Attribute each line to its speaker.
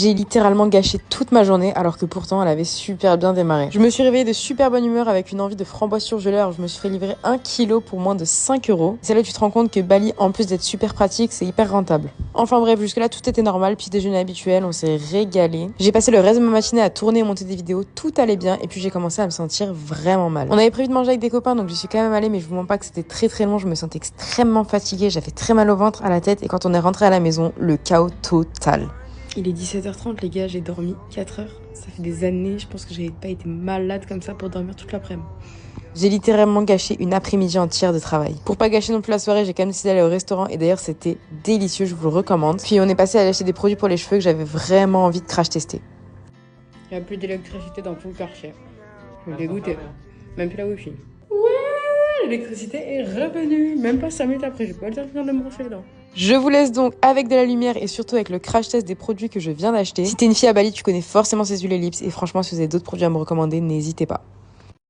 Speaker 1: J'ai littéralement gâché toute ma journée alors que pourtant elle avait super bien démarré. Je me suis réveillée de super bonne humeur avec une envie de framboise surgelée alors je me suis fait livrer 1 kilo pour moins de 5 euros. C'est là que tu te rends compte que Bali, en plus d'être super pratique, c'est hyper rentable. Enfin bref, jusque là tout était normal, petit déjeuner habituel, on s'est régalé. J'ai passé le reste de ma matinée à tourner et monter des vidéos, tout allait bien et puis j'ai commencé à me sentir vraiment mal. On avait prévu de manger avec des copains donc j'y suis quand même allée mais je vous mens pas que c'était très long, je me sentais extrêmement fatiguée, j'avais très mal au ventre, à la tête et quand on est rentré à la maison, le chaos total.
Speaker 2: Il est 17h30 les gars, j'ai dormi 4 heures. Ça fait des années, je pense que j'avais pas été malade comme ça pour dormir toute l'après-midi.
Speaker 1: J'ai littéralement gâché une après-midi entière de travail. Pour pas gâcher non plus la soirée, j'ai quand même décidé d'aller au restaurant et d'ailleurs c'était délicieux, je vous le recommande. Puis on est passé à acheter des produits pour les cheveux que j'avais vraiment envie de crash tester.
Speaker 2: Il n'y a plus d'électricité dans tout le quartier. Je suis dégoûtée. Même plus la wifi. Ouais, l'électricité est revenue. Même pas 5 minutes après, j'ai pas le temps de me brosser les dents.
Speaker 1: Je vous laisse donc avec de la lumière et surtout avec le crash test des produits que je viens d'acheter. Si t'es une fille à Bali, tu connais forcément ces huiles ellipses et franchement si vous avez d'autres produits à me recommander, n'hésitez pas.